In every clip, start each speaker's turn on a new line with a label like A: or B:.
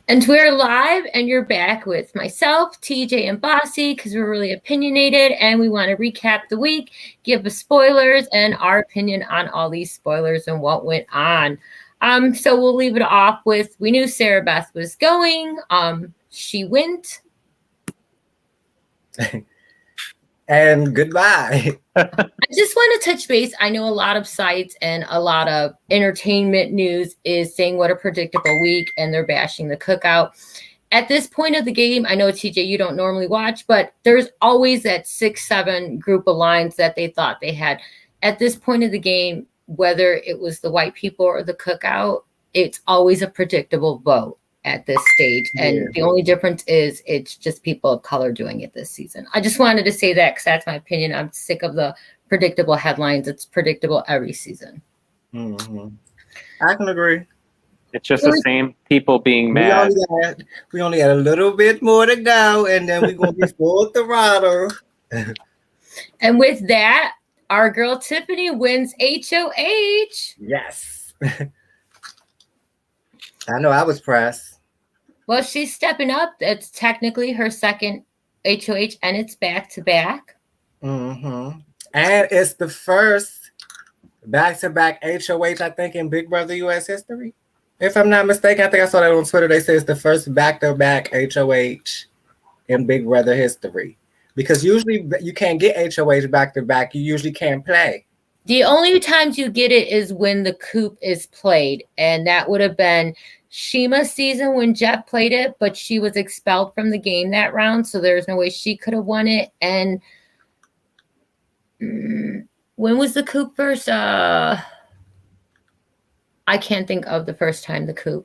A: And we're live, and you're back with myself, TJ, and Bossy, because we're really opinionated, and we want to recap the week, give the spoilers, and our opinion on all these spoilers and what went on. So we'll leave it off with, we knew Sarah Beth was going. She went.
B: And goodbye.
A: I just want to touch base. I know a lot of sites and a lot of entertainment news is saying what a predictable week, and they're bashing the cookout. At this point of the game, I know, TJ, you don't normally watch, but there's always that 6-7 group of lines that they thought they had. At this point of the game, whether it was the white people or the cookout, it's always a predictable vote at this stage. And the only difference is it's just people of color doing it this season. I just wanted to say that because that's my opinion. I'm sick of the predictable headlines. It's predictable every season.
B: Mm-hmm. I can agree.
C: It's just the same people being mad.
B: We only had a little bit more to go, and then we're going to be full throttle.
A: And with that, our girl Tiffany wins HOH.
B: Yes. I know I was pressed.
A: Well, she's stepping up. It's technically her second HOH, and it's back-to-back.
B: Mm-hmm. And it's the first back-to-back HOH, I think, in Big Brother US history. If I'm not mistaken, I think I saw that on Twitter. They say it's the first back-to-back HOH in Big Brother history. Because usually you can't get HOH back-to-back. You usually can't play.
A: The only times you get it is when the coup is played, and that would have been Shima's season when Jeff played it, but she was expelled from the game that round, so there's no way she could have won it. And when was the coup first? I can't think of the first time the coup.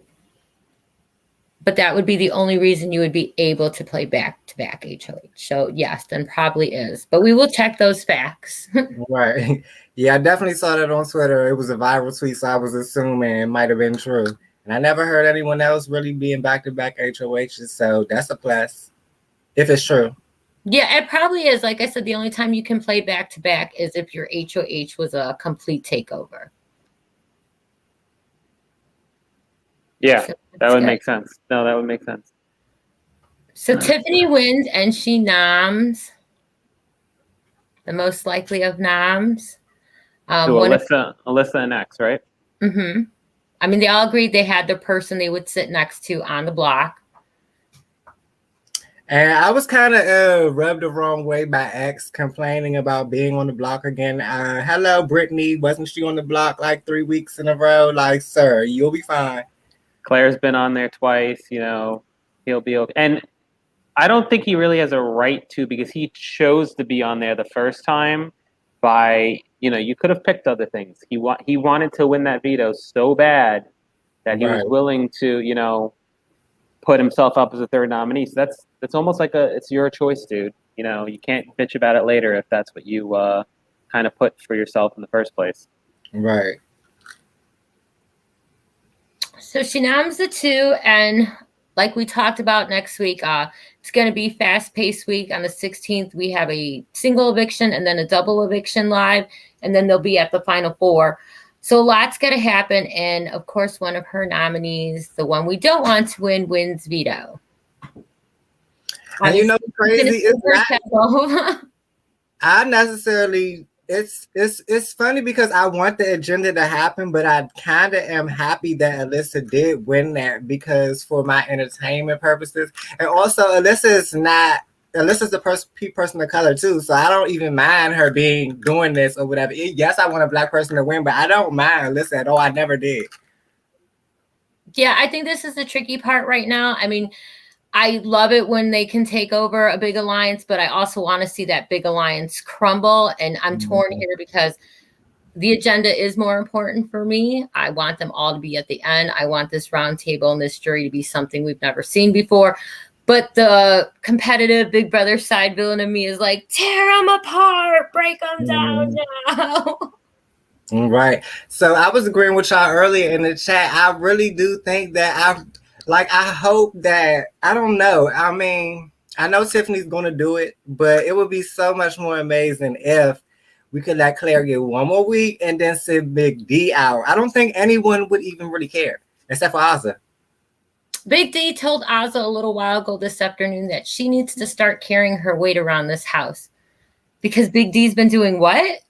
A: But that would be the only reason you would be able to play back-to-back HOH. So, yes, then probably is. But we will check those facts.
B: Right. Yeah, I definitely saw that on Twitter. It was a viral tweet, so I was assuming it might have been true. And I never heard anyone else really being back-to-back HOHs, so that's a plus, if it's true.
A: Yeah, it probably is. Like I said, the only time you can play back-to-back is if your HOH was a complete takeover.
C: Yeah, so that would make sense. No, that would make sense.
A: So Tiffany wins, and she noms the most likely of noms.
C: Alyssa and X, right?
A: Mm-hmm. I mean, they all agreed they had the person they would sit next to on the block.
B: And I was kind of rubbed the wrong way by X complaining about being on the block again. Hello, Brittany. Wasn't she on the block like 3 weeks in a row? Like, sir, you'll be fine.
C: Claire's been on there twice. You know, he'll be okay. And I don't think he really has a right to, because he chose to be on there the first time by, you know, you could have picked other things. He wanted to win that veto so bad that he was willing to, you know, put himself up as a third nominee. So that's almost like it's your choice, dude. You know, you can't bitch about it later if that's what you kind of put for yourself in the first place.
B: Right.
A: So she noms the 2, and like we talked about next week, it's going to be fast-paced week. On the 16th, we have a single eviction and then a double eviction live, and then they'll be at the final 4. So a lot's going to happen, and of course, one of her nominees, the one we don't want to win, wins veto.
B: And you know what's crazy is that I necessarily... It's funny because I want the agenda to happen, but I kind of am happy that Alyssa did win that, because for my entertainment purposes. And also, Alyssa's the person of color too, so I don't even mind her doing this or whatever. Yes, I want a black person to win, but I don't mind Alyssa at all. I never did.
A: Yeah, I think this is the tricky part right now. I mean, I love it when they can take over a big alliance, but I also want to see that big alliance crumble. And I'm torn here because the agenda is more important for me. I want them all to be at the end. I want this round table and this jury to be something we've never seen before. But the competitive Big Brother side villain of me is like, tear them apart, break them down now.
B: Right. So I was agreeing with y'all earlier in the chat. I really do think that I hope that, I don't know. I mean, I know Tiffany's going to do it, but it would be so much more amazing if we could let Claire get one more week and then send Big D out. I don't think anyone would even really care, except for Ozzy.
A: Big D told Ozzy a little while ago this afternoon that she needs to start carrying her weight around this house. Because Big D's been doing what?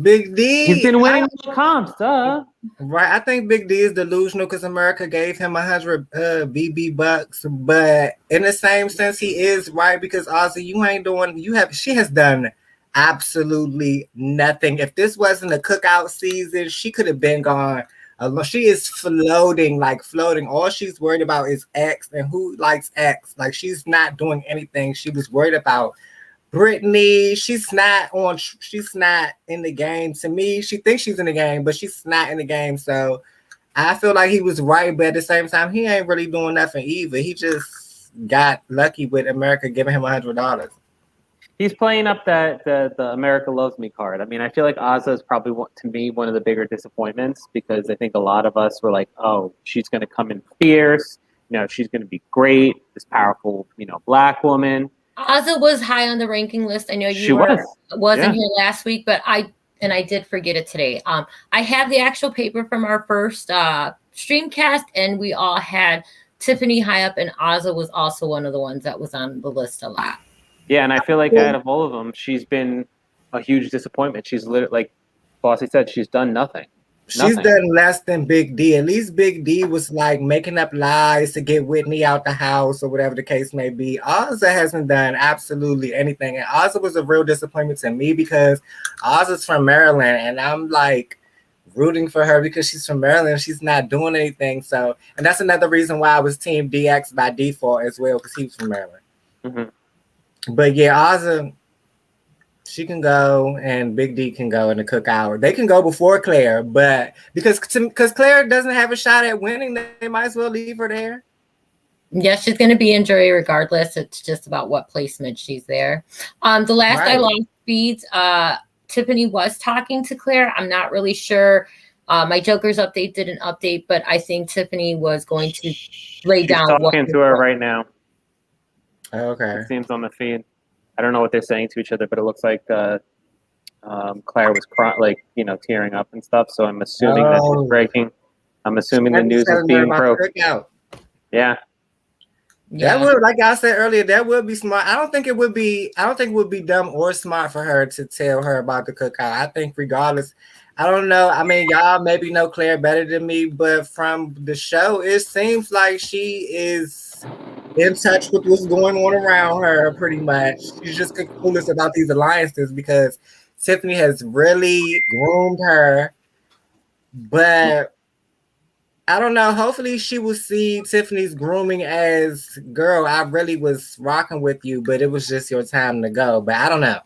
B: Big D.
C: He's been winning the comps, duh.
B: Right. I think Big D is delusional because America gave him 100 BB bucks. But in the same sense, he is right because Ozzy, she has done absolutely nothing. If this wasn't a cookout season, she could have been gone. She is floating. All she's worried about is X and who likes X. Like, she's not doing anything. She was worried about Brittany. She's not in the game. To me, she thinks she's in the game, but she's not in the game. So I feel like he was right, but at the same time, he ain't really doing nothing either. He just got lucky with America giving him $100.
C: He's playing up the America Loves Me card. I mean, I feel like Ozzy is probably, to me, one of the bigger disappointments because I think a lot of us were like, oh, she's going to come in fierce. She's going to be great. This powerful, Black woman.
A: Ozzy was high on the ranking list. I know wasn't here last week, but I did forget it today. I have the actual paper from our first streamcast, and we all had Tiffany high up, and Ozzy was also one of the ones that was on the list a lot.
C: Yeah, and I feel like out of all of them, she's been a huge disappointment. She's literally, like Bossy said, she's done nothing.
B: She's done less than Big D. At least Big D was like making up lies to get Whitney out the house or whatever the case may be. Ozzy hasn't done absolutely anything. And Ozzy was a real disappointment to me because Ozzy's from Maryland and I'm like rooting for her because she's from Maryland. She's not doing anything. And that's another reason why I was Team DX by default as well because he was from Maryland.
C: Mm-hmm.
B: But yeah, Ozzy, she can go and Big D can go in the cookout. They can go before Claire, but because Claire doesn't have a shot at winning, they might as well leave her there.
A: Yeah, she's going to be in jury regardless. It's just about what placement she's there. The last I lost feeds, Tiffany was talking to Claire. I'm not really sure. My Joker's update didn't update, but I think Tiffany was going to lay down.
C: She's talking to her right now.
B: Okay.
C: It seems on the feed. I don't know what they're saying to each other, but it looks like Claire was tearing up and stuff. So I'm assuming that she's breaking. I'm assuming the news is being broke. Yeah.
B: That would, like I said earlier, that would be smart. I don't think it would be dumb or smart for her to tell her about the cookout. I think regardless, I don't know. I mean, y'all maybe know Claire better than me, but from the show, it seems like she is in touch with what's going on around her pretty much. She's just clueless about these alliances because Tiffany has really groomed her. But I don't know. Hopefully she will see Tiffany's grooming as, girl, I really was rocking with you, but it was just your time to go. But I don't know.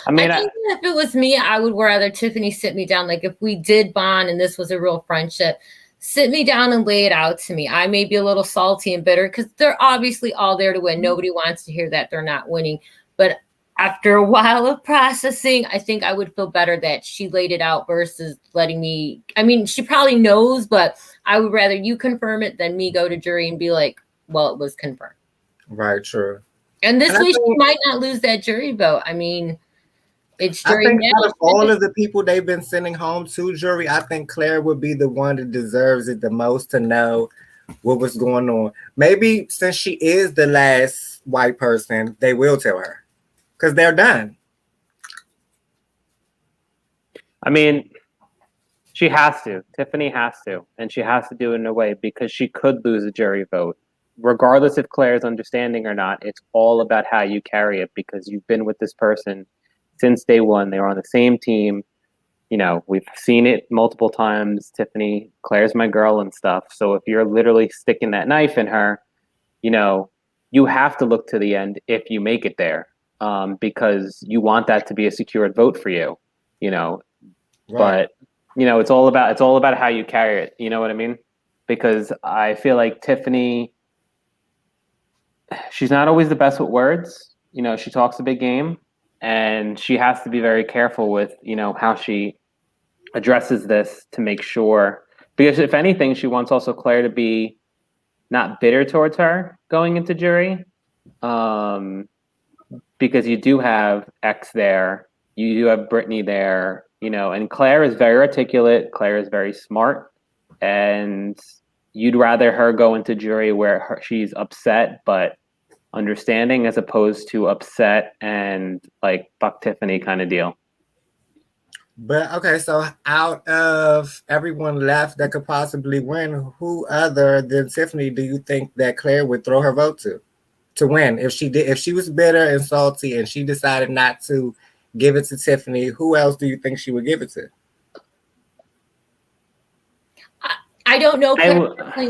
A: I mean, I think if it was me, I would rather Tiffany sit me down. Like if we did bond and this was a real friendship, sit me down and lay it out to me. I may be a little salty and bitter because they're obviously all there to win. Nobody wants to hear that they're not winning. But after a while of processing, I think I would feel better that she laid it out versus letting me. I mean, she probably knows, but I would rather you confirm it than me go to jury and be like, well, it was confirmed.
B: Right, true.
A: And this way she might not lose that jury vote. I mean, it's jury.
B: I think out of all of the people they've been sending home to jury, I think Claire would be the one that deserves it the most to know what was going on. Maybe since she is the last white person, they will tell her because they're done.
C: I mean, she has to. Tiffany has to. And she has to do it in a way because she could lose a jury vote. Regardless if Claire's understanding or not, it's all about how you carry it because you've been with this person since day one. They were on the same team. We've seen it multiple times. Tiffany, Claire's my girl and stuff. So if you're literally sticking that knife in her, you have to look to the end if you make it there because you want that to be a secured vote for you, Right. But, it's all about how you carry it. You know what I mean? Because I feel like Tiffany, she's not always the best with words. She talks a big game. And she has to be very careful with, how she addresses this to make sure. Because if anything, she wants also Claire to be not bitter towards her going into jury. Because you do have X there. You do have Brittany there, and Claire is very articulate. Claire is very smart. And, you'd rather her go into jury where she's upset but understanding as opposed to upset and like fuck Tiffany kind of deal.
B: But okay, so out of everyone left that could possibly win, who other than Tiffany do you think that Claire would throw her vote to win? If she was bitter and salty and she decided not to give it to Tiffany, who else do you think she would give it to?
A: I don't know Claire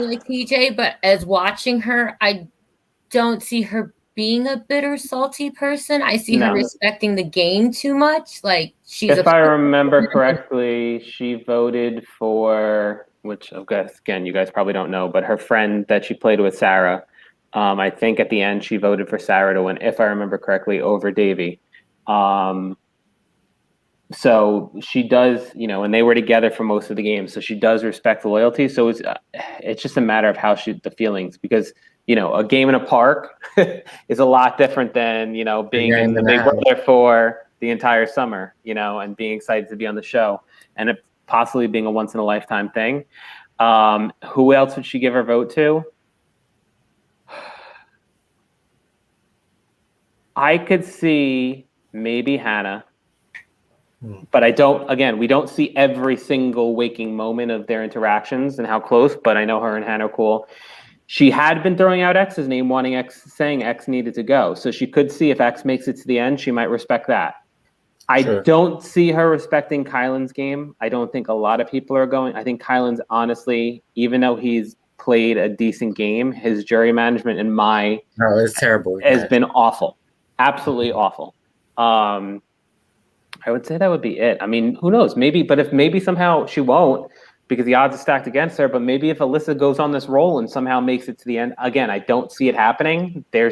A: like TJ, but as watching her, I don't see her being a bitter, salty person. I see her respecting the game too much. Like
C: if I remember correctly, she voted for, which I guess again you guys probably don't know, but her friend that she played with, Sarah. I think at the end she voted for Sarah to win, if I remember correctly, over Davy. So she does, and they were together for most of the game, so she does respect the loyalty. So it's just a matter of how the feelings, because a game in a park is a lot different than being in the Big Brother for the entire summer, and being excited to be on the show, and it possibly being a once in a lifetime thing. Who else would she give her vote to? I could see maybe Hannah. But we don't see every single waking moment of their interactions and how close, but I know her and Hannah are cool. She had been throwing out X's name, saying X needed to go. So she could see if X makes it to the end, she might respect that. I don't see her respecting Kylan's game. I don't think a lot of people are going. I think Kylan's, honestly, even though he's played a decent game, his jury management
B: it's terrible.
C: Has been awful. Absolutely awful. I would say that would be it. I mean, who knows? Maybe somehow she won't, because the odds are stacked against her. But maybe if Alyssa goes on this roll and somehow makes it to the end, again, I don't see it happening. There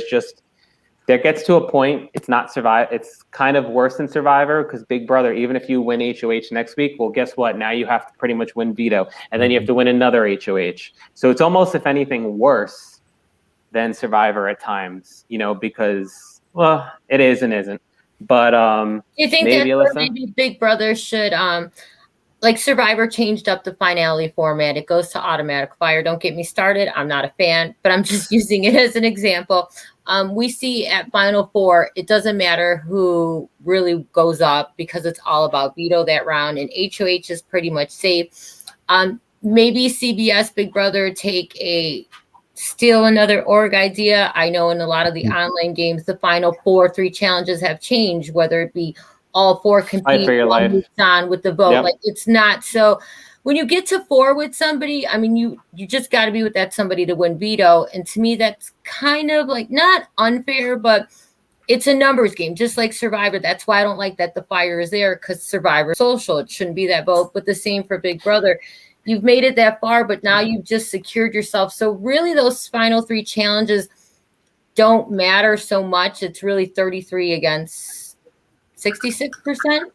C: gets to a point. It's not Survivor. It's kind of worse than Survivor, because Big Brother, even if you win HOH next week, well, guess what? Now you have to pretty much win veto, and then you have to win another HOH. So it's almost, if anything, worse than Survivor at times. Because it is and isn't. But
A: you think that maybe Big Brother should like Survivor changed up the finale format. It goes to automatic fire. Don't get me started. I'm not a fan, but I'm just using it as an example. We see at Final Four, it doesn't matter who really goes up, because it's all about veto that round, and HOH is pretty much safe. Maybe CBS Big Brother steal another org idea. I know in a lot of the online games, the final 3 challenges have changed, whether it be all 4 compete on with the vote. Yep. Like, it's not so. When you get to 4 with somebody, I mean, you just got to be with that somebody to win veto. And to me, that's kind of like not unfair, but it's a numbers game, just like Survivor. That's why I don't like that the fire is there, because Survivor social. It shouldn't be that vote. But the same for Big Brother. You've made it that far, but now you've just secured yourself. So really those final 3 challenges don't matter so much. It's really 33 against 66%,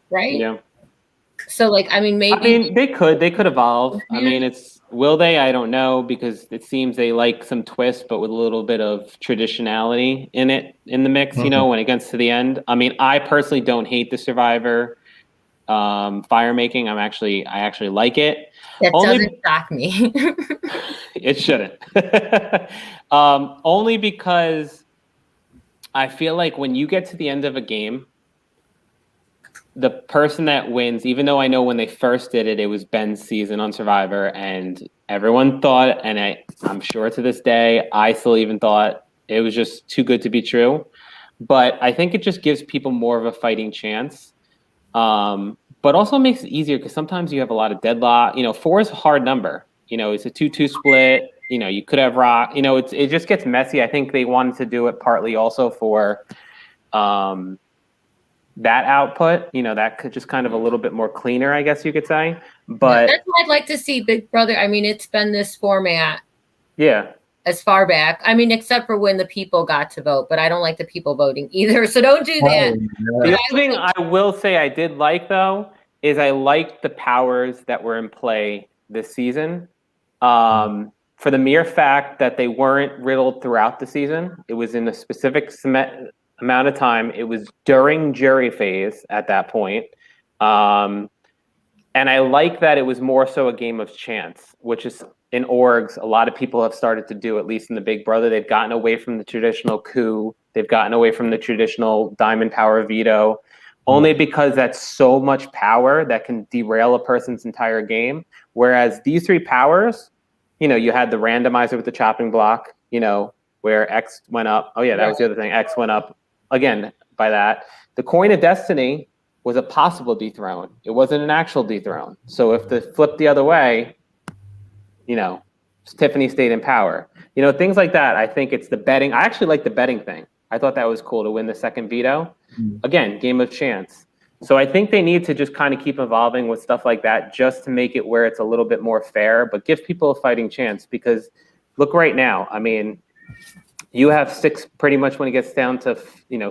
A: right?
C: Yeah.
A: So maybe
C: they could evolve. Yeah. I mean, will they? I don't know, because it seems they like some twist, but with a little bit of traditionality in the mix, when it gets to the end. I mean, I personally don't hate the Survivor fire making. I actually like it.
A: That doesn't shock me.
C: It shouldn't. Only because I feel like when you get to the end of a game, the person that wins, even though I know when they first did it, it was Ben's season on Survivor, and everyone thought, and I'm sure to this day, I still even thought it was just too good to be true. But I think it just gives people more of a fighting chance. But also makes it easier, because sometimes you have a lot of deadlock. 4 is a hard number. It's a 2-2 split. You could have rock. It just gets messy. I think they wanted to do it partly also for that output. That could just kind of a little bit more cleaner, I guess you could say. But
A: that's what I'd like to see Big Brother. I mean, it's been this format.
C: Yeah.
A: As far back, I mean, except for when the people got to vote, but I don't like the people voting either. So don't do that.
C: The only thing I will say I did like, though, is I liked the powers that were in play this season. For the mere fact that they weren't riddled throughout the season. It was in a specific amount of time. It was during jury phase at that point. And I like that it was more so a game of chance, which is in orgs, a lot of people have started to do, at least in the Big Brother. They've gotten away from the traditional coup. They've gotten away from the traditional diamond power veto, only because that's so much power that can derail a person's entire game. Whereas these three powers, you had the randomizer with the chopping block, where X went up. Oh yeah, that was the other thing. X went up again by that. The coin of destiny was a possible dethrone. It wasn't an actual dethrone. So if the flip the other way, Tiffany stayed in power. Things like that. I think it's the betting. I actually like the betting thing. I thought that was cool to win the second veto. Again, game of chance. So I think they need to just kind of keep evolving with stuff like that just to make it where it's a little bit more fair, but give people a fighting chance. Because look right now, I mean, you have 6 pretty much when it gets down to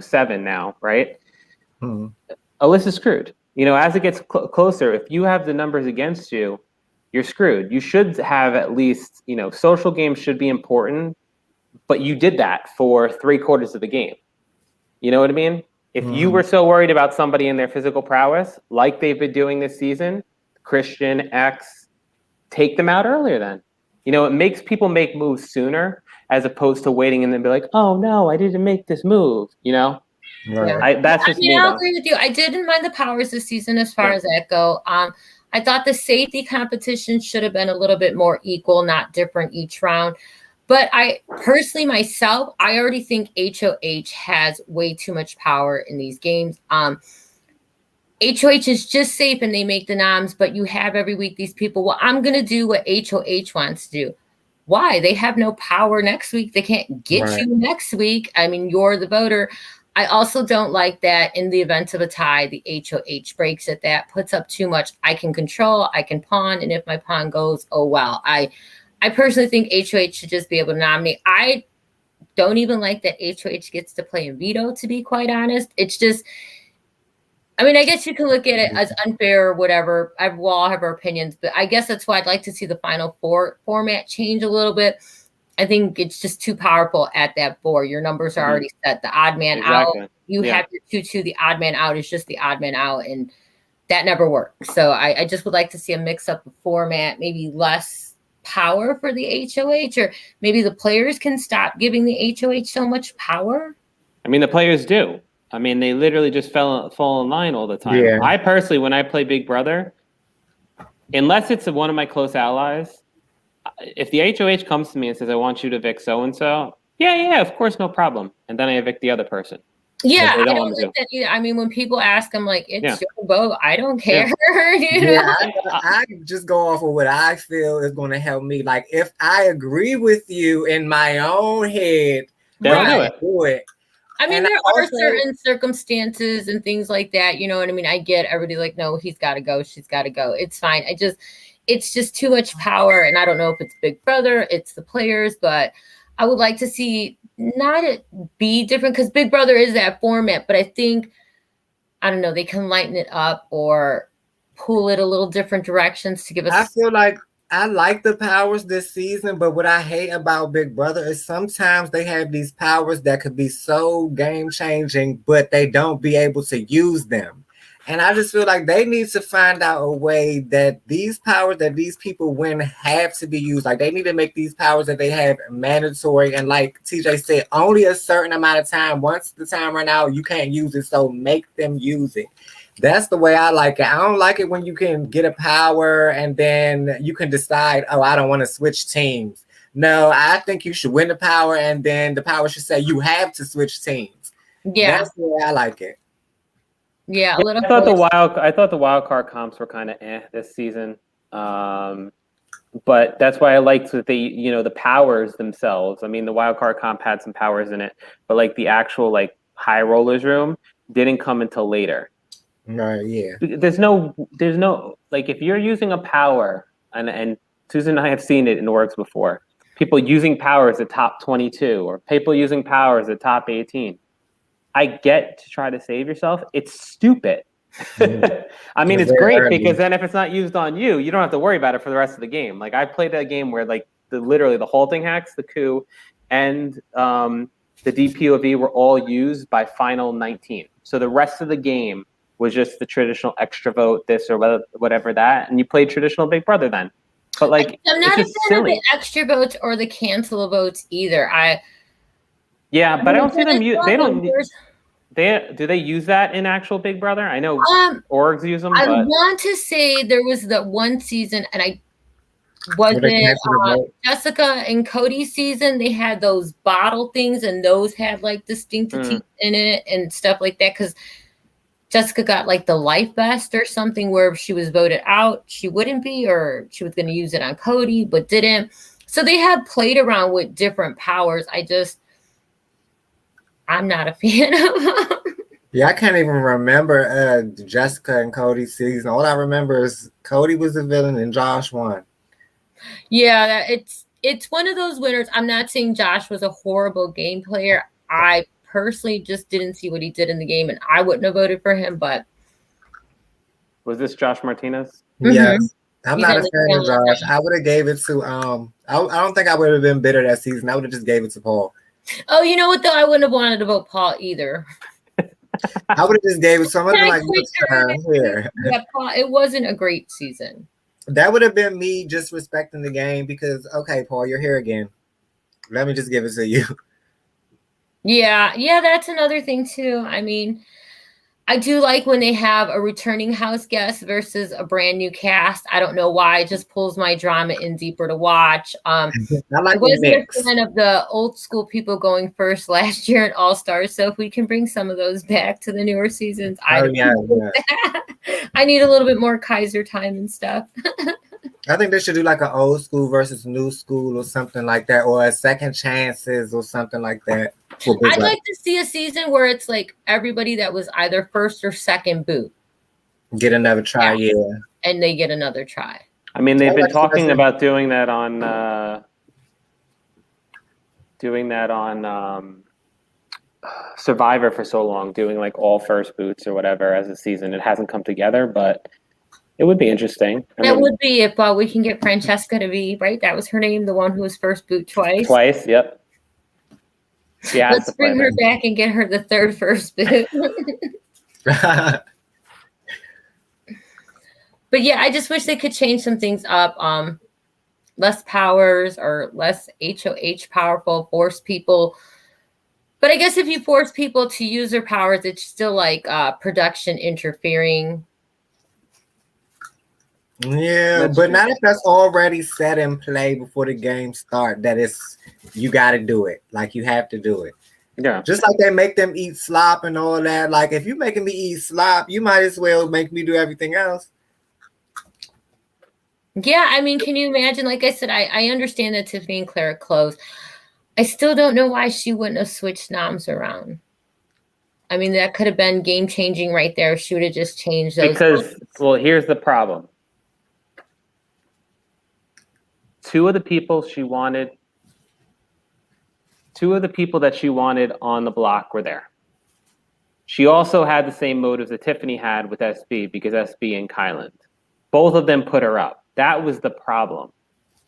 C: 7 now, right? Alyssa's screwed. As it gets closer, if you have the numbers against you, you're screwed. You should have at least, social games should be important, but you did that for 3/4 of the game. You know what I mean? If you were so worried about somebody and their physical prowess, like they've been doing this season, Christian, X, take them out earlier then. It makes people make moves sooner as opposed to waiting and then be like, oh no, I didn't make this move,
B: Right.
C: That's just me.
A: I'll agree with you. I didn't mind the powers this season as far as that go. I thought the safety competition should have been a little bit more equal, not different each round. But I personally, myself, I already think HOH has way too much power in these games. HOH is just safe and they make the noms, but you have every week these people, well, I'm going to do what HOH wants to do. Why? They have no power next week. They can't get you next week. I mean, you're the voter. I also don't like that in the event of a tie, the HOH breaks it. That puts up too much. I can control, I can pawn, and if my pawn goes, oh, well. I personally think HOH should just be able to nominate. I don't even like that HOH gets to play in veto, to be quite honest. It's just, I mean, I guess you can look at it as unfair or whatever. We'll all have our opinions, but I guess that's why I'd like to see the Final Four format change a little bit. I think it's just too powerful at that board. Your numbers are already set. The odd man out, you have your 2-2. The odd man out is just the odd man out, and that never worked. So I just would like to see a mix up of format, maybe less power for the HOH, or maybe the players can stop giving the HOH so much power.
C: I mean, the players do. I mean, they literally just fall in line all the time. Yeah. I personally, when I play Big Brother, unless it's one of my close allies, if the HOH comes to me and says, I want you to evict so-and-so, yeah, of course, no problem. And then I evict the other person.
A: Yeah, I don't like that either. I mean, when people ask, I'm like, it's your vote. I don't care.
B: I just go off of what I feel is going to help me. Like, if I agree with you in my own head,
C: then
B: do it.
A: I mean, there are certain circumstances and things like that. You know what I mean? I get everybody like, no, he's got to go. She's got to go. It's fine. It's just too much power. And I don't know if it's Big Brother, it's the players, but I would like to see not it be different because Big Brother is that format. But I think, I don't know, they can lighten it up or pull it a little different directions to give us.
B: I feel like I like the powers this season, but what I hate about Big Brother is sometimes they have these powers that could be so game changing, but they don't be able to use them. And I just feel like they need to find out a way that these powers that these people win have to be used. Like, they need to make these powers that they have mandatory. And like TJ said, only a certain amount of time. Once the time run out, you can't use it. So make them use it. That's the way I like it. I don't like it when you can get a power and then you can decide, oh, I don't want to switch teams. No, I think you should win the power and then the power should say you have to switch teams.
A: Yeah.
B: That's the way I like it.
A: Yeah, a little.
C: I thought the wild card comps were kind of this season, but that's why I liked that the powers themselves. I mean, the wild card comp had some powers in it, but like the actual like high rollers room didn't come until later.
B: Right. Yeah.
C: There's no like if you're using a power, and Susan and I have seen it in orgs before. People using powers at top 22 or people using powers at top 18. I get to try to save yourself. It's stupid. I mean, it's great because then if it's not used on you, you don't have to worry about it for the rest of the game. Like I played a game where like literally the halting hacks, the coup, and the DPOV were all used by final 19. So the rest of the game was just the traditional extra vote, this or whatever that, and you played traditional Big Brother then. But like,
A: I'm not a fan
C: silly.
A: of the extra votes or the cancel votes either.
C: But I don't see them. They don't. Do they use that in actual Big Brother? I know orgs use them.
A: I want to say there was that one season, and I wasn't Jessica and Cody's season. They had those bottle things, and those had like distinctive teeth in it and stuff like that. Because Jessica got like the life vest or something where if she was voted out, she wouldn't be, or she was going to use it on Cody, but didn't. So they have played around with different powers. I'm not a fan of them.
B: Yeah, I can't even remember Jessica and Cody's season. All I remember is Cody was the villain and Josh won.
A: Yeah, it's one of those winners. I'm not saying Josh was a horrible game player. I personally just didn't see what he did in the game, and I wouldn't have voted for him. But
C: was this Josh Martinez?
B: Yes, I'm not a fan of Josh. I would have gave it to I don't think I would have been bitter that season. I would have just gave it to Paul.
A: Oh, you know what though? I wouldn't have wanted to vote Paul either.
B: I would have just gave it someone like here.
A: Yeah, Paul, it wasn't a great season.
B: That would have been me just respecting the game because, okay, Paul, you're here again. Let me just give it to you.
A: Yeah, that's another thing too. I mean, I do like when they have a returning house guest versus a brand new cast. I don't know why. It just pulls my drama in deeper to watch. I wasn't a fan of the old school people going first last year in All Stars. So if we can bring some of those back to the newer seasons, I need a little bit more Kaiser time and stuff.
B: I think they should do like an old school versus new school or something like that, or a second chances or something like that.
A: I'd like to see a season where it's like everybody that was either first or second boot
B: get another try,
A: and they get another try.
C: I mean, they've been talking about doing that on Survivor for so long, doing like all first boots or whatever as a season. It hasn't come together, but it would be interesting.
A: That would be if we can get Francesca to be right. That was her name, the one who was first boot twice.
C: Twice, yep. Yeah,
A: let's bring her back and get her the third first boot. But yeah, I just wish they could change some things up. Less powers or less HOH powerful, force people. But I guess if you force people to use their powers, it's still like production interfering.
B: Yeah, but not if that's already set in play before the game start. That is, you got to do it. Like you have to do it.
C: Yeah.
B: Just like they make them eat slop and all that. Like if you're making me eat slop, you might as well make me do everything else.
A: Yeah, I mean, can you imagine? Like I said, I understand that Tiffany and Claire are close. I still don't know why she wouldn't have switched noms around. I mean, that could have been game changing right there. She would have just changed those.
C: Because, well, here's the problem. Two of the people that she wanted on the block were there. She also had the same motives that Tiffany had with SB because SB and Kyland. Both of them put her up. That was the problem,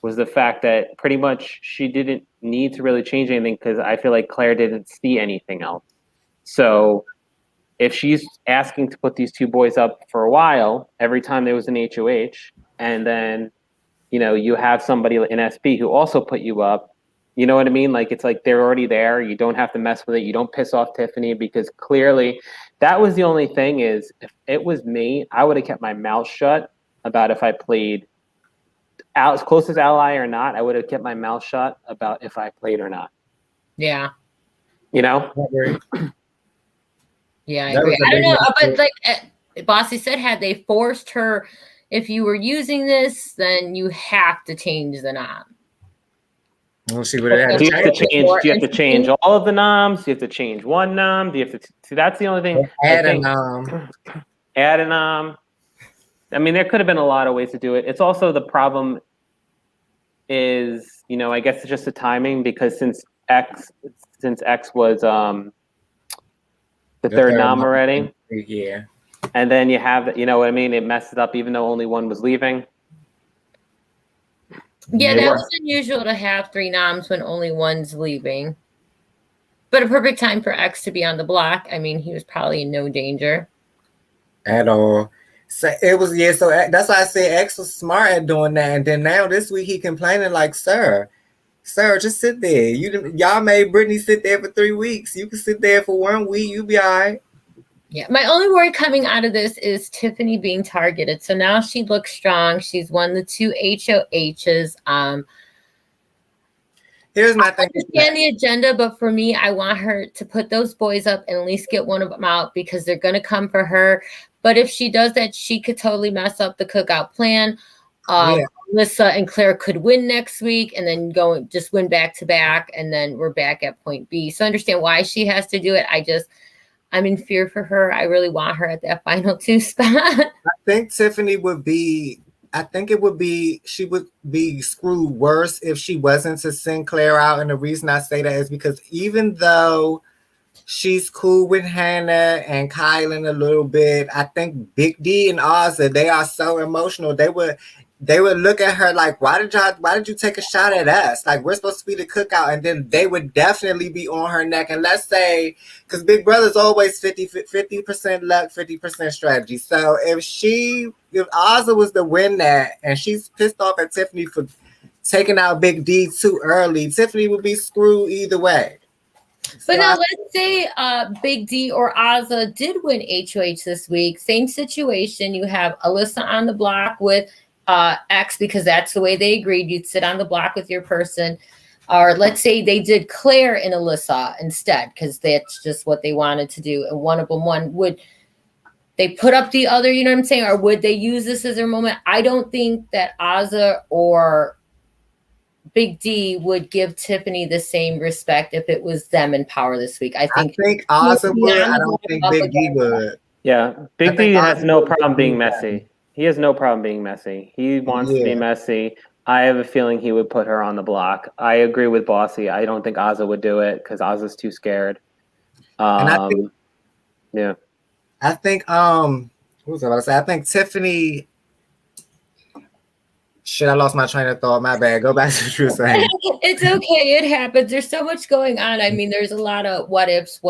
C: was the fact that pretty much she didn't need to really change anything because I feel like Claire didn't see anything else. So if she's asking to put these two boys up for a while, every time there was an HOH, and then you have somebody in SB who also put you up, you know what I mean? Like, it's like they're already there. You don't have to mess with it. You don't piss off Tiffany because clearly that was the only thing is if it was me, I would have kept my mouth shut about if I played as close as ally or not. I would have kept my mouth shut about if I played or not.
A: Yeah.
C: Yeah,
A: I agree. I don't know, but like Bossy said, had they forced her, if you were using this, then you have to change the nom.
B: We'll see what it has.
C: Do you have to change all of the noms? Do you have to change one nom? Do you have to see? That's the only thing.
B: Add a nom.
C: Add a nom. I mean, there could have been a lot of ways to do it. It's also the problem is, I guess it's just the timing because since X was the third nom already.
B: Yeah.
C: And then you have, you know what I mean? It messed it up even though only one was leaving.
A: Yeah, that was unusual to have 3 noms when only one's leaving. But a perfect time for X to be on the block. I mean, he was probably in no danger.
B: At all. So it was so that's why I said X was smart at doing that. And then now this week he complaining like, sir, just sit there. Y'all made Brittany sit there for 3 weeks. You can sit there for 1 week. You be all right.
A: Yeah, my only worry coming out of this is Tiffany being targeted. So now she looks strong. She's won the 2 HOHs.
B: Here's my thing.
A: I understand the agenda, but for me, I want her to put those boys up and at least get one of them out because they're going to come for her. But if she does that, she could totally mess up the cookout plan. Alyssa and Claire could win next week and then just win back to back. And then we're back at point B. So I understand why she has to do it. I'm in fear for her. I really want her at that final 2 spot.
B: I think Tiffany she would be screwed worse if she wasn't to send Claire out. And the reason I say that is because even though she's cool with Hannah and Kylan a little bit, I think Big D and Ozzy, they are so emotional. They would look at her like, why did you take a shot at us? Like, we're supposed to be the cookout. And then they would definitely be on her neck. And let's say, because Big Brother's always 50% luck, 50% strategy. So if Ozzy was to win that and she's pissed off at Tiffany for taking out Big D too early, Tiffany would be screwed either way.
A: But now let's say Big D or Ozzy did win HOH this week. Same situation. You have Alyssa on the block with X because that's the way they agreed. You'd sit on the block with your person. Or let's say they did Claire and Alyssa instead because that's just what they wanted to do. And one of them won. Would they put up the other, you know what I'm saying? Or would they use this as their moment? I don't think that Ozzy or Big D would give Tiffany the same respect if it was them in power this week. I think
B: Ozzy would. I don't think Big D would.
C: Yeah, Big D has no problem being messy. He has no problem being messy. He wants to be messy. I have a feeling he would put her on the block. I agree with Bossy. I don't think Ozzy would do it because Ozzy's too scared.
B: I think what was I about to say? I think Tiffany. Shit, I lost my train of thought. My bad. Go back to what you were saying.
A: It's okay. It happens. There's so much going on. I mean, there's a lot of what ifs.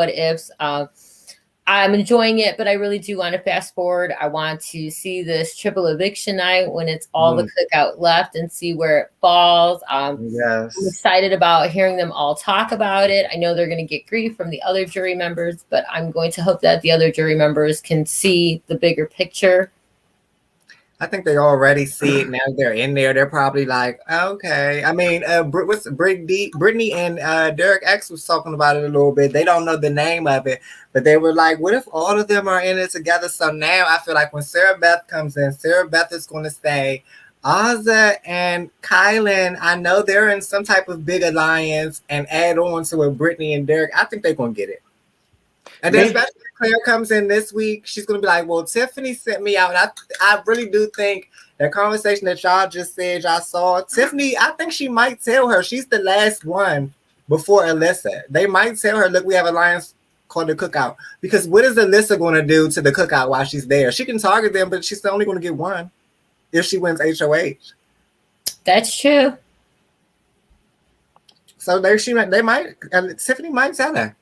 A: I'm enjoying it, but I really do want to fast forward. I want to see this triple eviction night when it's all the cookout left and see where it falls. I'm excited about hearing them all talk about it. I know they're going to get grief from the other jury members, but I'm going to hope that the other jury members can see the bigger picture.
B: I think they already see it now. They're in there. They're probably like, okay. I mean, Brittany and Derek X was talking about it a little bit. They don't know the name of it, but they were like, what if all of them are in it together? So now I feel like when Sarah Beth comes in, Sarah Beth is going to say, Ozzy and Kylan, I know they're in some type of big alliance and add on to it Brittany and Derek. I think they're going to get it. And then especially when Claire comes in this week, she's going to be like, well, Tiffany sent me out. And I really do think that conversation that y'all just said, y'all saw, Tiffany, I think she might tell her she's the last one before Alyssa. They might tell her, look, we have an alliance called the Cookout. Because what is Alyssa going to do to the Cookout while she's there? She can target them, but she's only going to get one if she wins HOH.
A: That's true.
B: So Tiffany might tell her.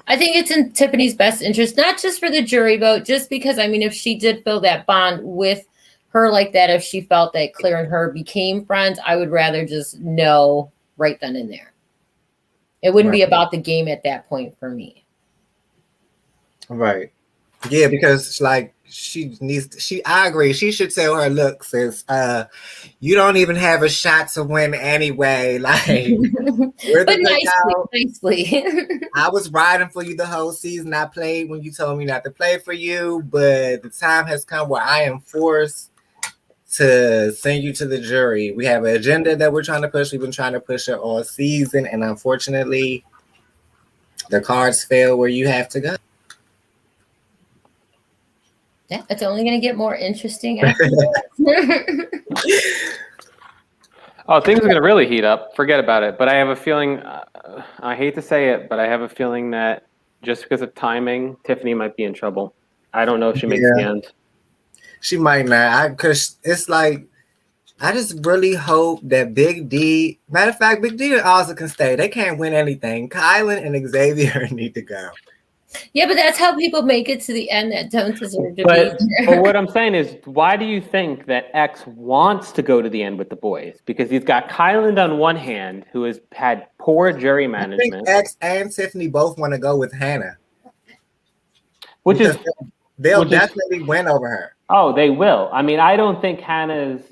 A: I think it's in Tiffany's best interest, not just for the jury vote, just because, I mean, if she did feel that bond with her like that, if she felt that Claire and her became friends, I would rather just know right then and there. It wouldn't be about the game at that point for me.
B: Right. Yeah, because like I agree. She should tell her, look, sis, you don't even have a shot to win anyway. Like,
A: but nicely.
B: I was riding for you the whole season. I played when you told me not to play for you, but the time has come where I am forced to send you to the jury. We have an agenda that we're trying to push. We've been trying to push it all season, and unfortunately, the cards fell where you have to go.
A: Yeah, it's only going to get more interesting.
C: Oh, things are going to really heat up. Forget about it. But I have a feeling, I hate to say it, but I have a feeling that just because of timing, Tiffany might be in trouble. I don't know if she makes the end.
B: She might not. Because it's like, I just really hope that Big D, matter of fact, Big D and Ozzy can stay. They can't win anything. Kylan and Xavier need to go.
A: Yeah, but that's how people make it to the end that don't deserve to be
C: But
A: there.
C: what I'm saying is, why do you think that X wants to go to the end with the boys? Because he's got Kyland on one hand, who has had poor jury
B: I think
C: management.
B: X and Tiffany both want to go with Hannah.
C: Because
B: they'll definitely win over her.
C: Oh, they will. I mean, I think Hannah's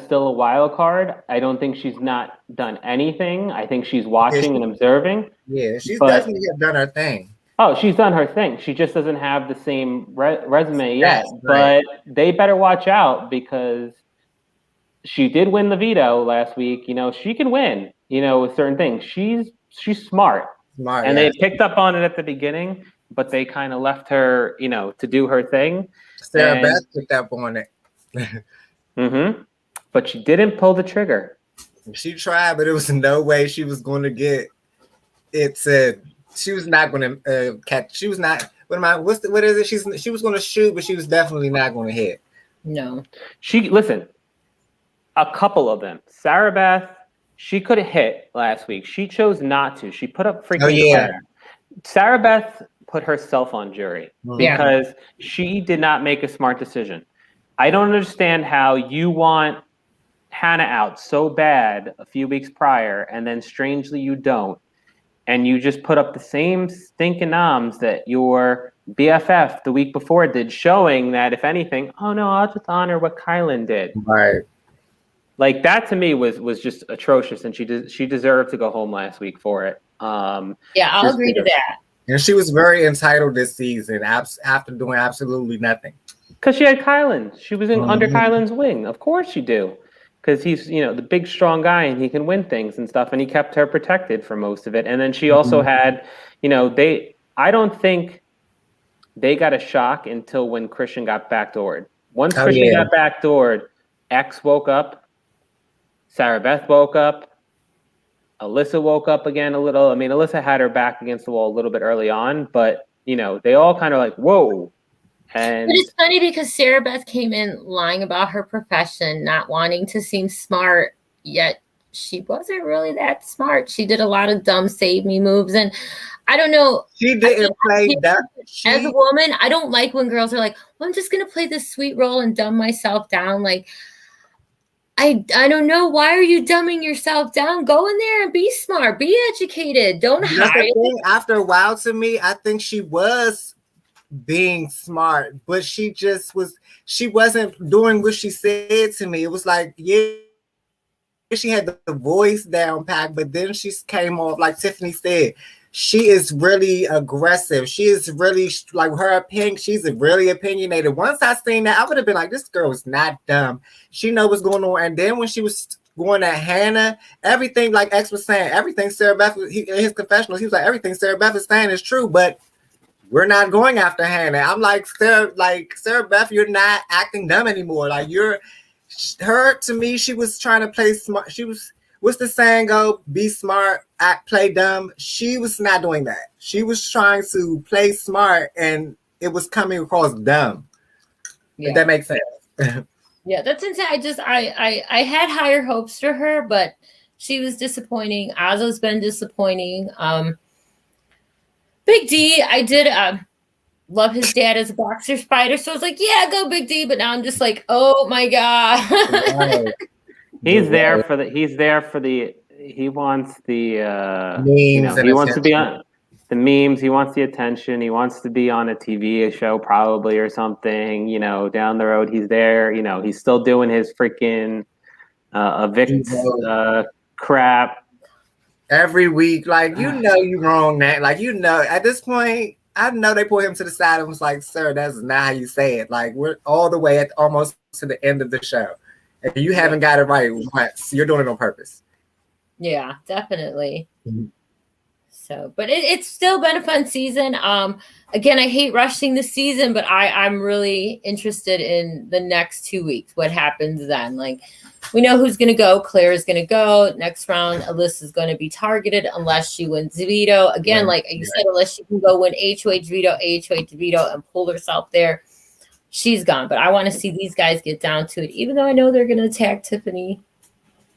C: still a wild card. I don't think she's not done anything. I think she's watching and observing.
B: Yeah, she's definitely done her thing.
C: Oh, she's done her thing. She just doesn't have the same resume yet.
B: Yes, right.
C: But they better watch out because she did win the veto last week. You know, she can win, you know, with certain things. She's smart. And they picked up on it at the beginning, but they kind of left her, you know, to do her thing.
B: Sarah Beth picked up on it.
C: Mm-hmm. But she didn't pull the trigger.
B: She tried, but it was no way she was going to get it said. She was not going to catch. She was not. What is it? She was going to shoot, but she was definitely not going to hit.
A: No.
C: Listen. A couple of them. Sarah Beth, she could have hit last week. She chose not to. She put up freaking.
B: Oh yeah.
C: Prayer. Sarah Beth put herself on jury because she did not make a smart decision. I don't understand how you want Hannah out so bad a few weeks prior, and then strangely you don't. And you just put up the same stinking noms that your BFF the week before did, showing that, if anything, oh no, I'll just honor what Kyland did.
B: Right.
C: Like, that to me was just atrocious, and she deserved to go home last week for it.
A: Yeah, I'll agree to that.
B: And she was very entitled this season after doing absolutely nothing.
C: Because she had Kyland. She was under Kyland's wing. Of course you do. Because he's, you know, the big, strong guy, and he can win things and stuff, and he kept her protected for most of it. And then she also had, you know, I don't think they got a shock until when Christian got backdoored. Once Christian got backdoored, X woke up, Sarah Beth woke up, Alyssa woke up again a little. I mean, Alyssa had her back against the wall a little bit early on, but, you know, they all kind of like, whoa. And
A: but it's funny because Sarah Beth came in lying about her profession, not wanting to seem smart, yet she wasn't really that smart. She did a lot of dumb save me moves, and I don't know.
B: She didn't play that.
A: As a woman, I don't like when girls are like, well, I'm just going to play this sweet role and dumb myself down. Like, I don't know. Why are you dumbing yourself down? Go in there and be smart. Be educated. Don't hide.
B: After a while, to me, I think she was being smart, but she wasn't doing what she said to me. It was like, yeah, she had the voice down packed, but then she came off, like Tiffany said, she is really aggressive. She is really, like, her opinion, she's really opinionated. Once I seen that, I would have been like, this girl is not dumb. She knows what's going on. And then when she was going at Hannah, everything, like X was saying, everything Sarah Beth, in his confessionals, he was like, everything Sarah Beth is saying is true, but we're not going after Hannah. I'm like, Sarah Beth, you're not acting dumb anymore. Like, to me, she was trying to play smart. She was, what's the saying go? Be smart, play dumb. She was not doing that. She was trying to play smart, and it was coming across dumb. Yeah. If that makes sense.
A: Yeah, that's insane. I had higher hopes for her, but she was disappointing. Azzo's been disappointing. Big D, I did love his dad as a boxer spider, so I was like, yeah, go Big D. But now I'm just like, oh my god.
C: He wants the
B: memes,
C: you know, he wants to be on the memes. He wants the attention. He wants to be on a TV show probably or something. You know, down the road, he's there. You know, he's still doing his freaking evict crap.
B: Every week, like, you know, you wrong, that, like, you know, at this point, I know they pulled him to the side and was like, sir, that's not how you say it. Like, we're all the way at almost to the end of the show. If you haven't got it right once, you're doing it on purpose.
A: Yeah, definitely. Mm-hmm. So, but it's still been a fun season. Again, I hate rushing the season, but I'm really interested in the next 2 weeks. What happens then? Like, we know who's going to go. Claire is going to go. Next round, Alyssa's going to be targeted unless she wins veto. Again, like you said, unless she can go win HOH veto, and pull herself there, she's gone. But I want to see these guys get down to it, even though I know they're going to attack Tiffany.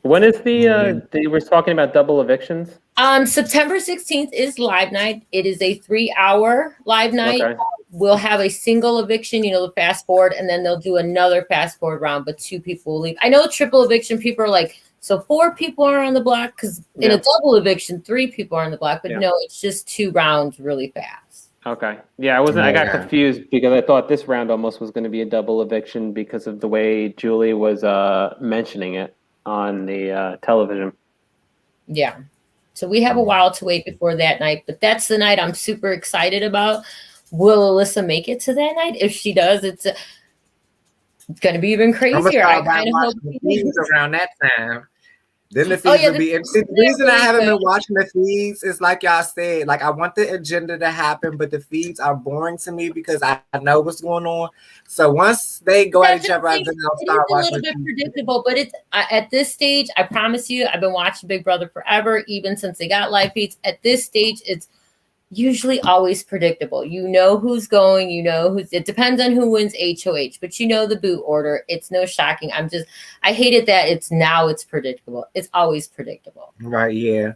C: When is they were talking about double evictions?
A: September 16th is live night. It is a 3-hour live night.
C: Okay.
A: We'll have a single eviction, the fast forward, and then they'll do another fast forward round, but 2 people will leave. I know triple eviction, people are like, so 4 people are on the block, because in a double eviction, 3 people are on the block, but no, it's just 2 rounds really fast.
C: Okay. Yeah, I got confused because I thought this round almost was going to be a double eviction because of the way Julie was mentioning it on the television.
A: Yeah. So we have a while to wait before that night, but that's the night I'm super excited about. Will Alyssa make it to that night? If she does, it's going to be even crazier. I kind of hope
B: around that time. Then the feeds will be interesting. The reason I haven't been watching the feeds is like y'all said, like I want the agenda to happen, but the feeds are boring to me because I know what's going on. So once they go at each other, then I'll start watching.
A: It's a little bit predictable, but it's at this stage, I promise you, I've been watching Big Brother forever, even since they got live feeds. At this stage, it's usually always predictable. You know who's going, it depends on who wins HOH, but the boot order. It's no shocking. I hated that it's predictable. It's always predictable.
B: Right, yeah.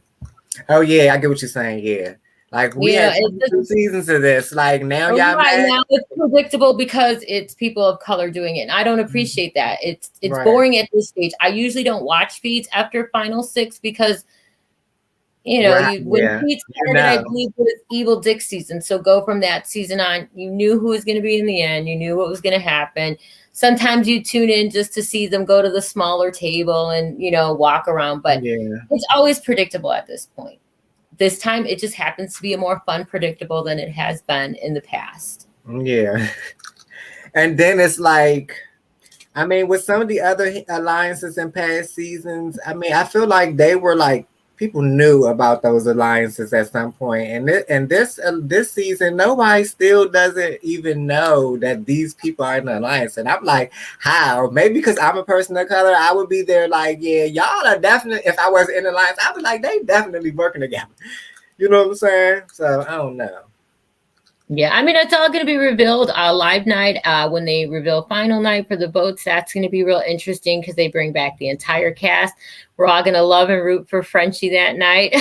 B: Oh yeah, I get what you're saying, yeah. Like we had 2 seasons of this. Like now y'all
A: now it's predictable because it's people of color doing it. And I don't appreciate that. It's boring at this stage. I usually don't watch feeds after Final 6 because when Pete started, I believe it was Evil Dick season. So go from that season on. You knew who was going to be in the end. You knew what was going to happen. Sometimes you tune in just to see them go to the smaller table and, walk around. But it's always predictable at this point. This time, it just happens to be a more fun predictable than it has been in the past.
B: Yeah. And then it's like, with some of the other alliances in past seasons, I feel like they were like, people knew about those alliances at some point, and this season, nobody still doesn't even know that these people are in an alliance. And I'm like, how? Maybe because I'm a person of color, I would be there like, yeah, y'all are definitely. If I was in an alliance, I was like, they definitely working together. You know what I'm saying? So I don't know.
A: Yeah, it's all going to be revealed live night when they reveal final night for the votes. That's going to be real interesting because they bring back the entire cast. We're all going to love and root for Frenchie that night.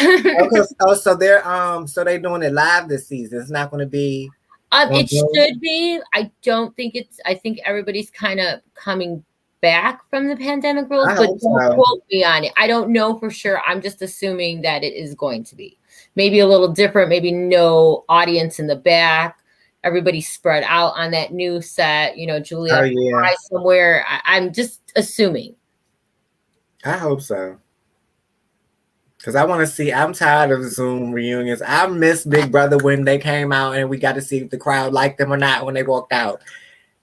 B: So they're doing it live this season. It's not going to be.
A: It should be. I don't think it's. I think everybody's kind of coming back from the pandemic rules, but don't quote me on it. I don't know for sure. I'm just assuming that it is going to be. Maybe a little different, maybe no audience in the back. Everybody's spread out on that new set. Julia somewhere. I'm just assuming.
B: I hope so. Because I want to see, I'm tired of Zoom reunions. I missed Big Brother when they came out and we got to see if the crowd liked them or not when they walked out.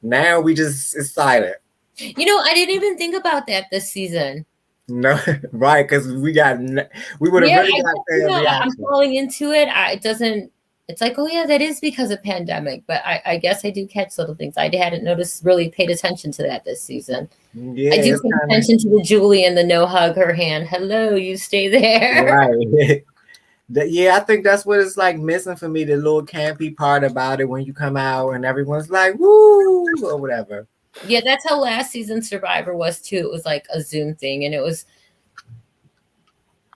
B: Now it's silent.
A: I didn't even think about that this season.
B: No, right, because we would have really got
A: I'm falling into it. It's like, oh yeah, that is because of pandemic, but I guess I do catch little things. I hadn't really paid attention to that this season.
B: Yeah,
A: I do pay attention to the Julie and the no hug her hand. Hello, you stay there.
B: Right. Yeah, I think that's what it's like missing for me, the little campy part about it when you come out and everyone's like, woo, or whatever.
A: Yeah, that's how last season's Survivor was too. It was like a Zoom thing, and it was.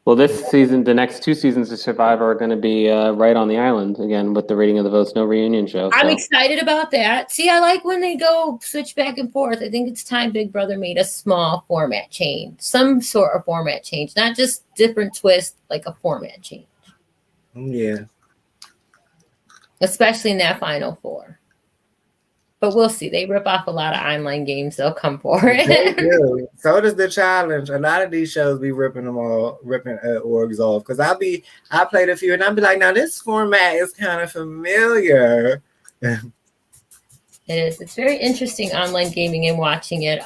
C: Well, this season, the next 2 seasons of Survivor are going to be right on the island again with the reading of the votes, no reunion show. So.
A: I'm excited about that. See, I like when they go switch back and forth. I think it's time Big Brother made a small format change, some sort of format change, not just different twist, like a format change.
B: Yeah.
A: Especially in that Final 4. But we'll see. They rip off a lot of online games. They'll come for it.
B: They do. So does the challenge. A lot of these shows be ripping orgs off. Because I played a few and I'll be like, now this format is kind of familiar.
A: It is. It's very interesting online gaming and watching it.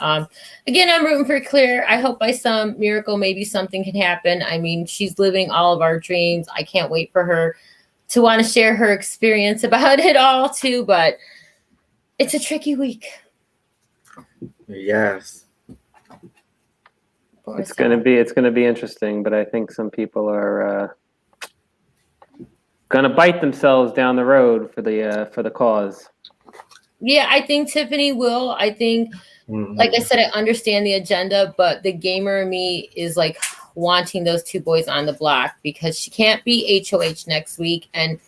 A: Again, I'm rooting for Claire. I hope by some miracle maybe something can happen. She's living all of our dreams. I can't wait for her to want to share her experience about it all too. But it's a tricky week.
B: Yes.
C: It's gonna be interesting, but I think some people are gonna bite themselves down the road for the cause.
A: Yeah, I think Tiffany will. I think Like I said, I understand the agenda, but the gamer in me is like wanting those two boys on the block because she can't be HOH next week. And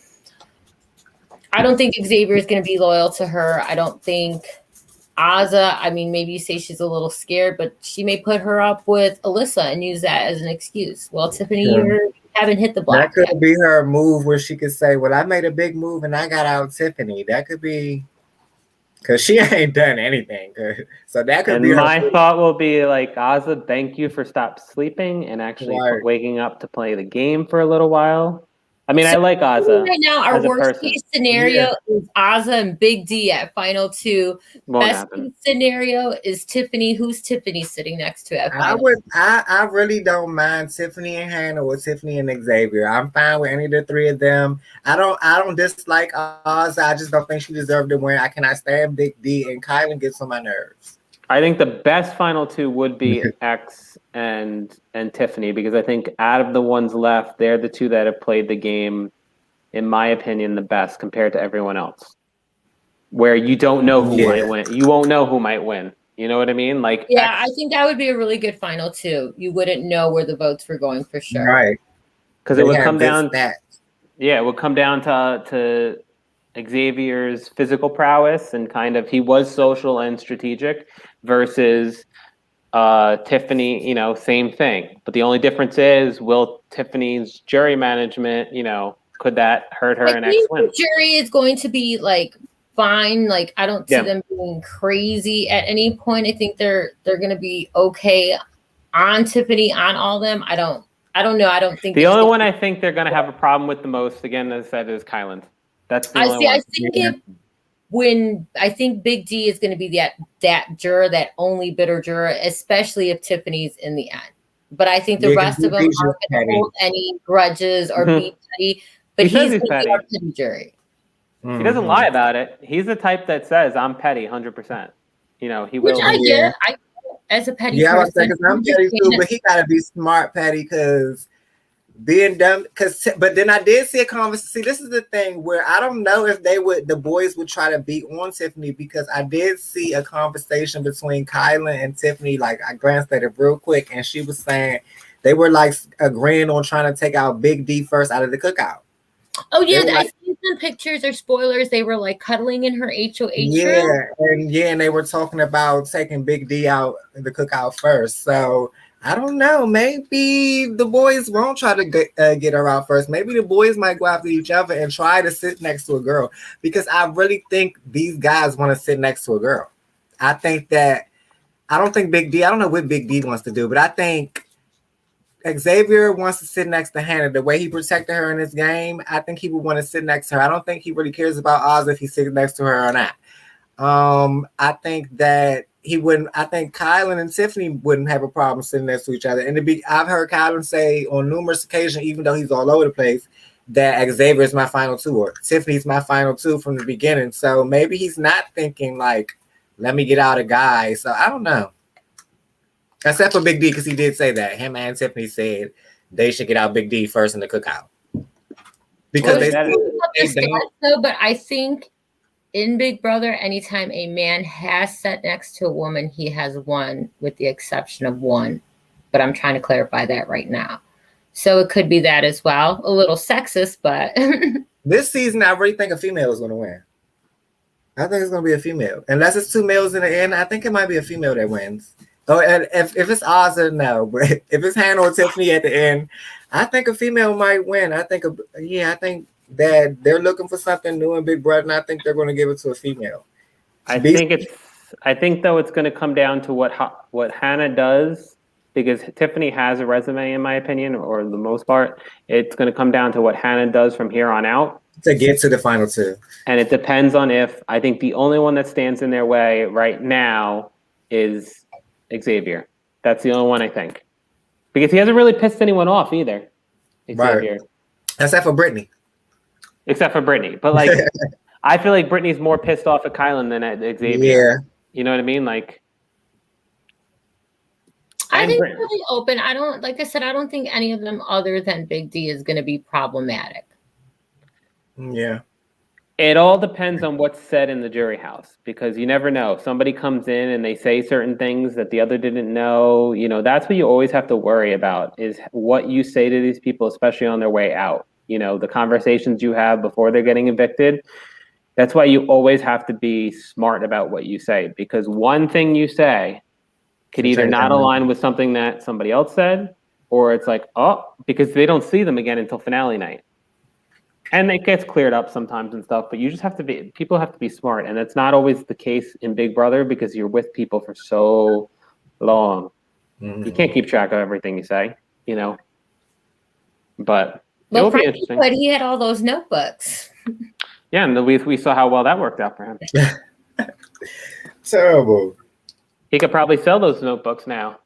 A: I don't think Xavier is going to be loyal to her. I don't think Azah, I mean, maybe you say she's a little scared, but she may put her up with Alyssa and use that as an excuse. Well, Tiffany, you haven't hit the block.
B: That could be her move where she could say, well, I made a big move and I got out Tiffany. That could be because she ain't done anything. So that could be
C: my thought will be like, Azah, thank you for stop sleeping and actually waking up to play the game for a little while. I mean, I like Azah.
A: Right now, our worst case scenario is Azah and Big D at final 2. Best case scenario is Tiffany. Who's Tiffany sitting next to at final?
B: I really don't mind Tiffany and Hannah or Tiffany and Xavier. I'm fine with any of the three of them. I don't dislike Azah. I just don't think she deserved to win. I cannot stand Big D, and Kylan gets on my nerves.
C: I think the best final 2 would be X and Tiffany, because I think out of the ones left, they're the two that have played the game, in my opinion, the best compared to everyone else. Where you don't know who might win. You won't know who might win. You know what I mean? Like,
A: I think that would be a really good final 2. You wouldn't know where the votes were going for sure.
B: Right.
C: Because it would come down it would come down to Xavier's physical prowess and kind of he was social and strategic versus Tiffany, same thing. But the only difference is, will Tiffany's jury management, could that hurt her in X win?
A: The jury is going to be like fine. Like I don't see them being crazy at any point. I think they're going to be okay on Tiffany, on all of them. I don't know. I don't think
C: the only one I think they're going to have a problem with the most, again, as I said, is Kylan. That's the only one.
A: I think Big D is going to be that juror, that only bitter juror, especially if Tiffany's in the end. But I think the rest of them aren't going to hold any grudges or be petty. But he's going to be our petty jury.
C: He doesn't lie about it. He's the type that says, "I'm petty, 100%." He will.
A: Which I get. As a petty person,
B: I'm petty too, but he got to be smart petty because. Being dumb, but then I did see a conversation. See, this is the thing where I don't know if the boys would try to beat on Tiffany, because I did see a conversation between Kylan and Tiffany. Like I glanced at it real quick, and she was saying they were like agreeing on trying to take out Big D first out of the cookout.
A: Oh yeah, I see some pictures or spoilers. They were like cuddling in her HOH room.
B: And they were talking about taking Big D out in the cookout first. So. I don't know. Maybe the boys won't try to get her out first. Maybe the boys might go after each other and try to sit next to a girl, because I really think these guys want to sit next to a girl. I don't think Big D, I don't know what Big D wants to do, but I think Xavier wants to sit next to Hannah. The way he protected her in this game, I think he would want to sit next to her. I don't think he really cares about Oz if he sits next to her or not. I think that he wouldn't. I think Kylan and Tiffany wouldn't have a problem sitting next to each other. And I've heard Kylan say on numerous occasions, even though he's all over the place, that Xavier is my final 2 or Tiffany's my final 2 from the beginning. So maybe he's not thinking like, let me get out a guy. So I don't know. Except for Big D, because he did say that. Him and Tiffany said they should get out Big D first in the cookout. Because
A: but I think in Big Brother, anytime a man has sat next to a woman, he has won, with the exception of one. But I'm trying to clarify that right now. So it could be that as well. A little sexist, but
B: this season, I really think a female is going to win. I think it's going to be a female. Unless it's 2 males in the end, I think it might be a female that wins. Oh, and if it's Azah, no. But if it's Hannah or Tiffany at the end, I think a female might win. I think that they're looking for something new in Big Brother, and I think they're going to give it to a female.
C: I think though it's going to come down to what Hannah does, because Tiffany has a resume, in my opinion, or the most part. It's going to come down to what Hannah does from here on out
B: to get to the final 2.
C: And it depends on I think the only one that stands in their way right now is Xavier. That's the only one I think, because he hasn't really pissed anyone off either. Xavier,
B: right. Except for Brittany.
C: But like, I feel like Brittany's more pissed off at Kylan than at Xavier.
B: Yeah.
C: You know what I mean? Like,
A: I think it's really open. I don't think any of them other than Big D is going to be problematic.
B: Yeah.
C: It all depends on what's said in the jury house, because you never know. Somebody comes in and they say certain things that the other didn't know. You know, that's what you always have to worry about, is what you say to these people, especially on their way out. You know, the conversations you have before they're getting evicted. That's why you always have to be smart about what you say, because one thing you say could either not align with something that somebody else said, or it's like, oh, because they don't see them again until finale night. And it gets cleared up sometimes and stuff, but you just have to be, people have to be smart. And it's not always the case in Big Brother, because you're with people for so long. Mm-hmm. You can't keep track of everything you say, you know. But it will be interesting.
A: But he had all those notebooks.
C: Yeah, and we saw how well that worked out for him.
B: Terrible.
C: He could probably sell those notebooks now.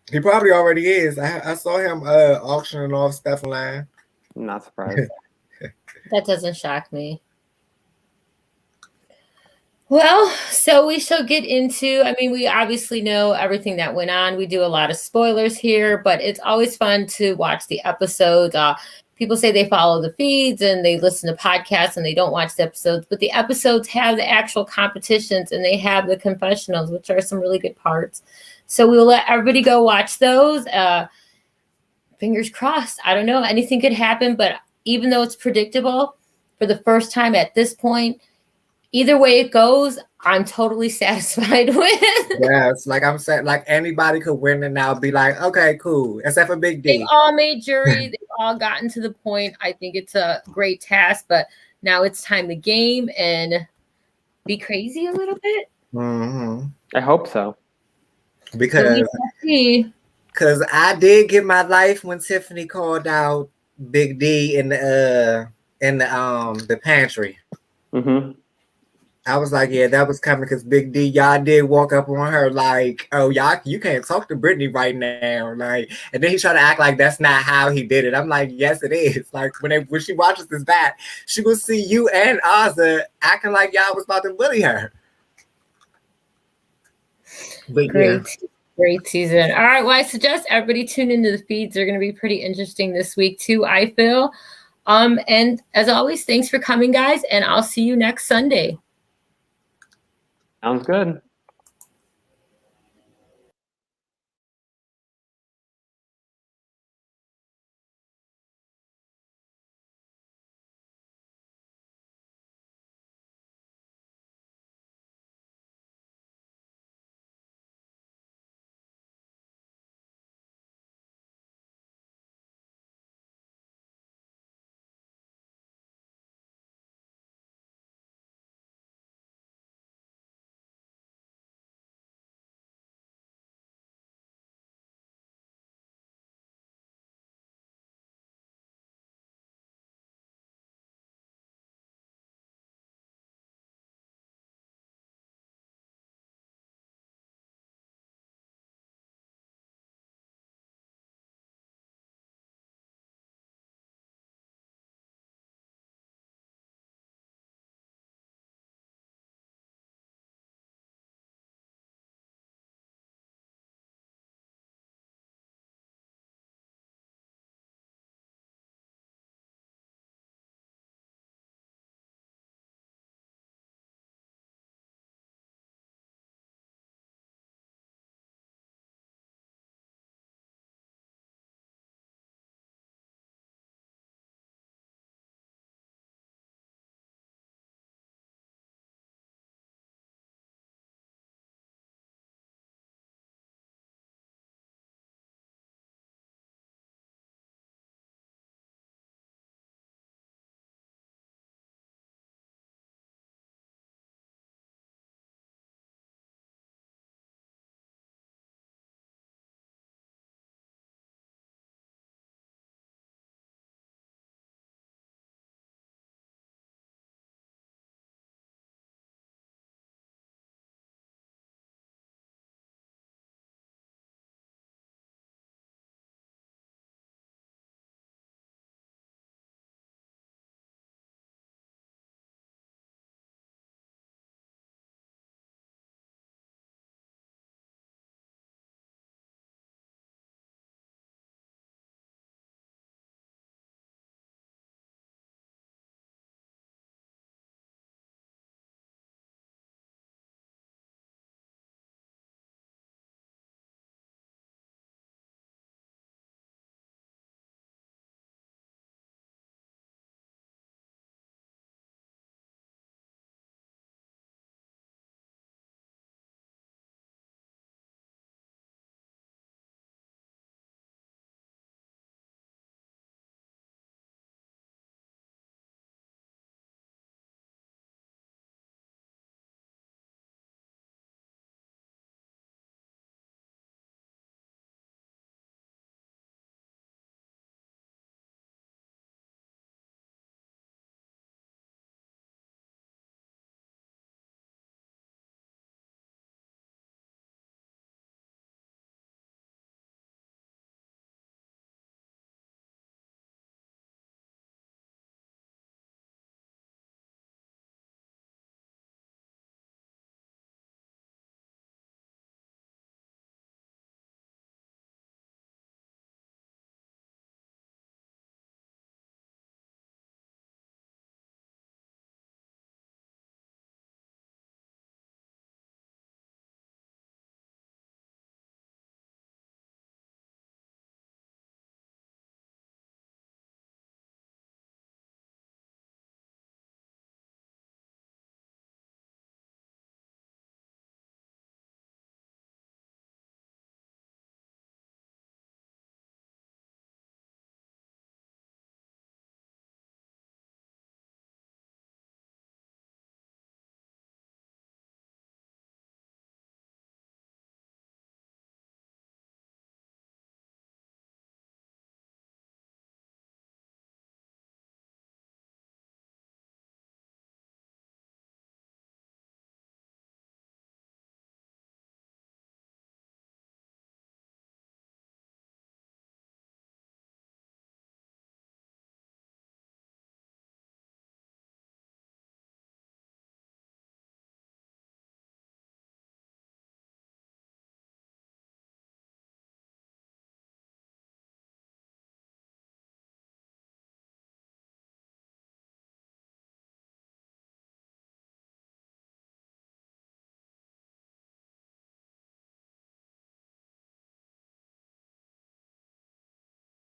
B: He probably already is. I saw him auctioning off stuff online.
C: I'm not surprised.
A: That doesn't shock me. Well, so we shall get into, I mean, we obviously know everything that went on. We do a lot of spoilers here, but it's always fun to watch the episodes. People say they follow the feeds and they listen to podcasts and they don't watch the episodes, but the episodes have the actual competitions and they have the confessionals, which are some really good parts. So we'll let everybody go watch those. Fingers crossed. I don't know. Anything could happen, but even though it's predictable for the first time at this point, either way it goes, I'm totally satisfied with.
B: Yes, like I'm saying, like anybody could win and I'll be like, okay, cool. Except for Big D.
A: They've all made jury. They've all gotten to the point. I think it's a great task, but now it's time to game and be crazy a little bit.
B: Mm-hmm.
C: I hope so.
B: Because I did get my life when Tiffany called out Big D in the pantry.
C: Mm-hmm.
B: I was like, yeah, that was coming, because Big D, y'all did walk up on her like, oh, y'all, you can't talk to Brittany right now. Like, and then he tried to act like that's not how he did it. I'm like, yes, it is. Like, when she watches this back, she will see you and Azah acting like y'all was about to bully her. But
A: Great season. All right. Well, I suggest everybody tune into the feeds. They're going to be pretty interesting this week too, I feel. And as always, thanks for coming, guys, and I'll see you next Sunday.
C: Sounds good.